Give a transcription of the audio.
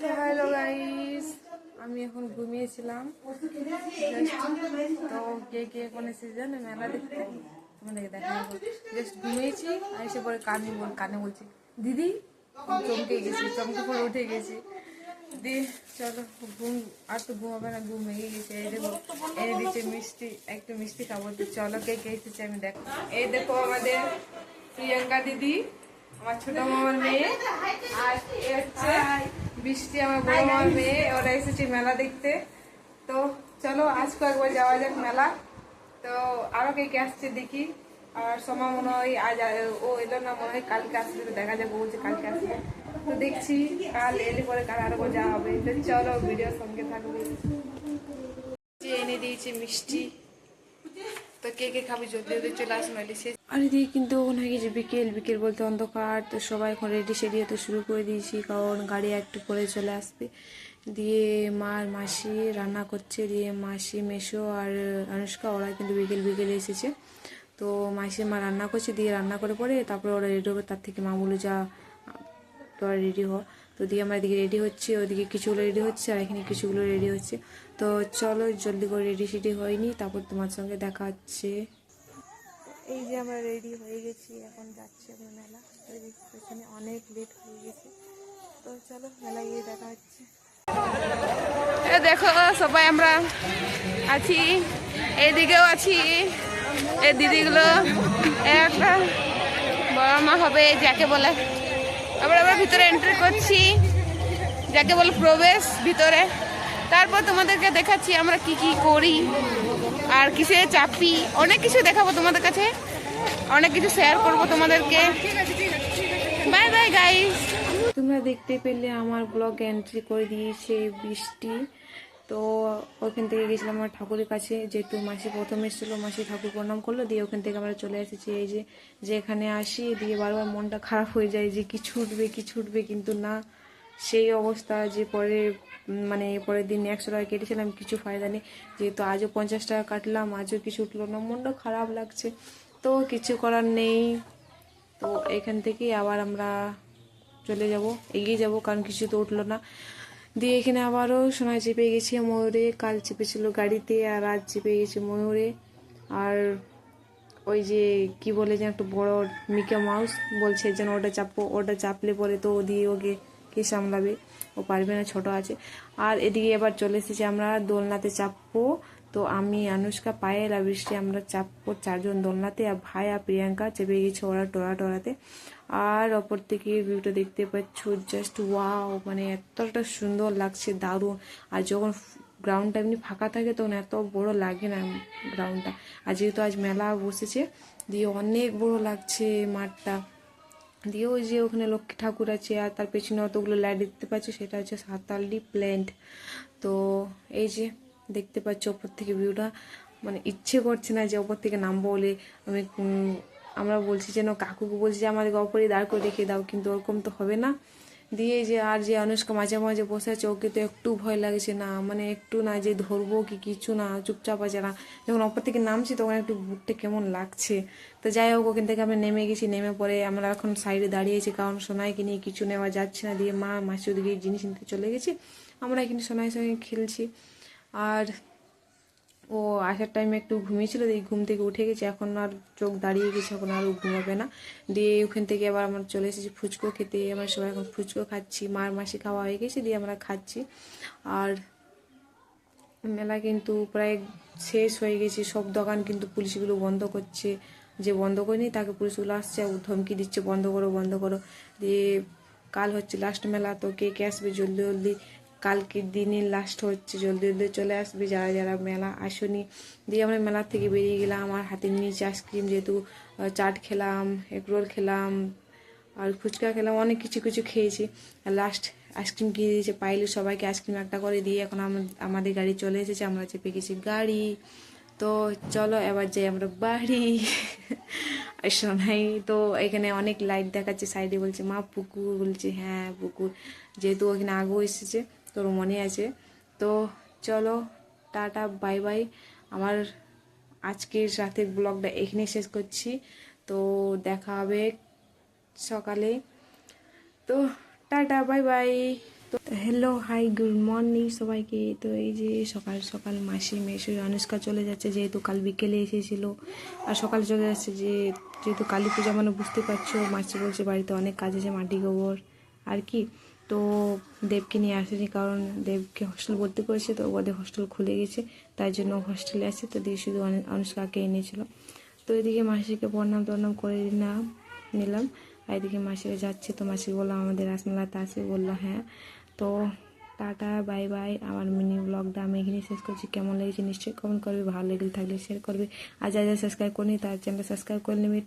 তো hello guys, আমি এখন ঘুমিয়েছিলাম। তো কে কে এখন এসে জানে মেলা দেখতে, তোমাদেরকে দেখাবো। জাস্ট ঘুমিয়েছি আর এসে পরে কানে বলছি দিদি, চমকে গেছি, চমকে পরে উঠে গেছি। দিয়ে চলো ঘুম, আর তো ঘুমাবে না, ঘুম ভেঙে গেছে। এই দেখো এনে দিচ্ছে মিষ্টি, একটু মিষ্টি খাবো। তো চলো কে কে এসেছে আমি দেখো। এই দেখো আমাদের প্রিয়াঙ্কা দিদি, আমার ছোট মামার মেয়ে, আর এ হচ্ছে বৃষ্টি, আমার বড় মামার মেয়ে। ওরা এসেছে মেলা দেখতে। তো চলো আজকে একবার যাওয়া যাক মেলা। তো আরো কে কে আসছে দেখি। আর সময় মনে হয় আজ ও এলো না, মনে হয় কালকে আসবে। তো দেখা যাবে, বলছে কালকে আসবে। তো দেখছি কাল এলে পরে কাল আরো যাওয়া হবে। তো চলো ভিডিওর সঙ্গে থাকবে। এনে দিয়েছে মিষ্টি, তো কে কে খাবি জলদি জলদি চলে আসুন। আর এদিকে কিন্তু ওখানে হয়ে গেছে বিকেল, বিকেল বলতে অন্ধকার। তো সবাই এখন রেডি সেডি হতে শুরু করে দিয়েছি, কারণ গাড়ি একটু পরে চলে আসবে। দিয়ে মাসি রান্না করছে, দিয়ে মাসি মেশো আর অনুষ্কা ওরা কিন্তু বিকেল বিকেলে এসেছে। তো মা রান্না করছে, দিয়ে রান্না করে পরে তারপরে ওরা রেডি হবে। তার থেকে মা বলে যা তোরা রেডি হ। তো দিয়ে আমরা এদিকে রেডি হচ্ছে, ওদিকে কিছুগুলো রেডি হচ্ছে আর এখানে কিছুগুলো রেডি হচ্ছে। তো চলো জলদি করে রেডি সেডি হয়নি, তারপর তোমার সঙ্গে দেখা হচ্ছে। এই যে আমরা রেডি হয়ে গেছি, এখন যাচ্ছি এখন মেলা। পেছনে অনেক লেট হয়ে গেছে। তো চলো মেলা গিয়ে দেখা হচ্ছে। দেখো সবাই আমরা আছি, এইদিকেও আছি। এই দিদিগুলো একটা বড় মা হবে যাকে বলে। আবার আমরা ভিতরে এন্ট্রি করছি, যাকে বলে প্রবেশ ভিতরে। তারপর তোমাদেরকে দেখাচ্ছি আমরা কি কি করি আর কিসে চাপি, অনেক কিছু দেখাবো তোমাদের কাছে, অনেক কিছু শেয়ার করবো তোমাদেরকে। Bye bye guys. তোমরা দেখতে পেলে আমার ব্লগ এন্ট্রি করে দিয়েছে বৃষ্টি। তো ওখান থেকে গেছিলাম আমার ঠাকুরের কাছে, যেহেতু মাসি প্রথম এসেছিল, মাসি ঠাকুর প্রণাম করলো। দিয়ে ওখান থেকে আমরা চলে এসেছি। এই যে এখানে আসি, দিয়ে বারবার মনটা খারাপ হয়ে যায় যে কি ছুটবে কি ছুটবে, কিন্তু না, সেই অবস্থা যে পরের দিন 100 টাকা কেটেছিলাম, কিছু ফায়দা নেই। যেহেতু আজও 50 টাকা কাটলাম, আজও কিছু উঠলো না, মনটা খারাপ লাগছে। তো কিছু করার নেই। তো এখান থেকেই আবার আমরা চলে যাব, এগিয়ে যাব, কারণ কিছু তো উঠলো না। দিয়ে এখানে আবারও সোনায় চেপে গেছি ময়ূরে। কাল চেপেছিল গাড়িতে, আর আজ চেপে গেছি ময়ূরে। আর ওই যে কি বলে যেন একটু বড় মিকি মাউস বলছে যেন ওটা চাপবো, ওটা চাপলে পরে তো দিয়ে ওকে কে সামলাবে, ও পারবে না, ছোট আছে। আর এদিকে এবার চলে এসেছি আমরা দোলনাতে চাপবো। তো আমি, অনুষ্কা, পায়েল আর বৃষ্টি আমরা চাপবো 4 জন দোলনাতে। আর ভাই আর প্রিয়াঙ্কা চেপে গেছে ওরা টোরাতে। আর অপর থেকে ভিউটা দেখতে পাচ্ছ, জাস্ট ওয়াও, মানে এতটা সুন্দর লাগছে, দারুণ। আর যখন গ্রাউন্ডটা এমনি ফাঁকা থাকে তখন এত বড় লাগে না গ্রাউন্ডটা। আর যেহেতু আজ মেলা বসেছে, দিয়ে অনেক বড় লাগছে মাঠটা। দিয়ে ওই যে ওখানে লক্ষ্মী ঠাকুর আছে, আর তার পেছনে অতগুলো লাইট দেখতে পাচ্ছ, সেটা হচ্ছে সাতালি প্ল্যান্ট। তো এই যে দেখতে পাচ্ছ ওপর থেকে ভিউটা, মানে ইচ্ছে করছে না যে ওপর থেকে নামবো বলে। আমরা বলছি যেন, কাকুকে বলছি যে আমাদেরকে অপরে দাঁড় করে রেখে দাও, কিন্তু ওরকম তো হবে না। দিয়ে যে আর যে অনুষ্কা মাঝে মাঝে বসে আছে, ওকে তো একটু ভয় লাগছে না, মানে একটু না যে ধরবো কি কিছু না, চুপচাপ আছে না। যখন ওপর থেকে নামছি তখন একটু বুকটা কেমন লাগছে। তো যাই হোক, ওখান থেকে আমরা নেমে গেছি। নেমে পরে আমরা এখন সাইডে দাঁড়িয়েছি, কারণ সোনাইকে নিয়ে কিছু নেওয়া যাচ্ছে না। দিয়ে মাসি ওদিকে জিনিস নিতে চলে গেছি, আমরা এখানে সোনাইয়ের সঙ্গে খেলছি। আর ও আসার টাইমে একটু ঘুমিয়েছিল, দিয়ে ঘুম থেকে উঠে গেছে, এখন আর চোখ দাঁড়িয়ে গেছে, এখন আর ঘুমাবে না। দিয়ে ওখান থেকে আবার আমরা চলে এসেছি ফুচকো খেতে। আমরা সবাই এখন ফুচকো খাচ্ছি, মাসি খাওয়া হয়ে গেছে, দিয়ে আমরা খাচ্ছি। আর মেলা কিন্তু প্রায় শেষ হয়ে গেছে, সব দোকান কিন্তু পুলিশগুলো বন্ধ করছে। যে বন্ধ করেনি তাকে পুলিশগুলো আসছে, ধমকি দিচ্ছে বন্ধ করো বন্ধ করো। দিয়ে কাল হচ্ছে লাস্ট মেলা, তো কে কে আসবে জলদি জলদি, কালকের দিনই লাস্ট হচ্ছে, জলদি জলদি চলে আসবে যারা যারা মেলা আসনি। দিয়ে আমরা মেলা থেকে বেরিয়ে গেলাম, আর হাতে নিয়েছি আইসক্রিম, যেহেতু চাট খেলাম, এগরোল খেলাম, আর ফুচকা খেলাম, অনেক কিছু কিছু খেয়েছি। আর লাস্ট আইসক্রিম কিনে দিয়েছে পাইলে সবাইকে আইসক্রিম একটা করে দিয়ে, এখন আমাদের গাড়ি চলে এসেছে, আমরা চেপে গেছি গাড়ি। তো চলো এবার যাই আমরা বাড়ি। আর শোনাই তো এখানে অনেক লাইট দেখাচ্ছে সাইডে, বলছে মা পুকুর, বলছে হ্যাঁ পুকুর, যেহেতু ওখানে আগেও এসেছে তোর মনে আছে। তো চলো টাটা বাই বাই। আমার আজকের রাতের ব্লগটা এখানে শেষ করছি। তো দেখা হবে সকালে। তো টাটা বাই বাই। তো হ্যালো হাই গুড মর্নিং সবাইকে। তো এই যে সকাল সকাল মাসি মেশো অনুষ্কা চলে যাচ্ছে, যেহেতু কাল বিকেলে এসেছিল আর সকাল চলে যাচ্ছে। যেহেতু কালী পূজা মানে বুঝতে পারছো, মাসি বলছে বাড়িতে অনেক কাজ আছে, মাটি গোবর আর কি। তো দেবকে নিয়ে আসেনি, কারণ দেবকে হস্টেল ভর্তি করেছে, তো ওদের হস্টেল খুলে গেছে, তাই জন্য হস্টেলে আসছে। তো দিয়ে শুধু অনুষ্কাকে এনেছিল। তো এদিকে মাসিকে প্রণাম করে নিলাম। আর এদিকে মাসিকে যাচ্ছে, তো মাসিকে বললাম আমাদের রাসমেলাতে আসবে, বললো হ্যাঁ। তো টাটা বাই বাই। আমার মিনি ব্লগটা আমি এখানে শেষ করছি। কেমন লেগেছে নিশ্চয়ই কমেন্ট করবে, ভালো লেগে থাকলে শেয়ার করবে, আর যা সাবস্ক্রাইব করিনি তার চ্যানেলটা সাবস্ক্রাইব করে নেবে।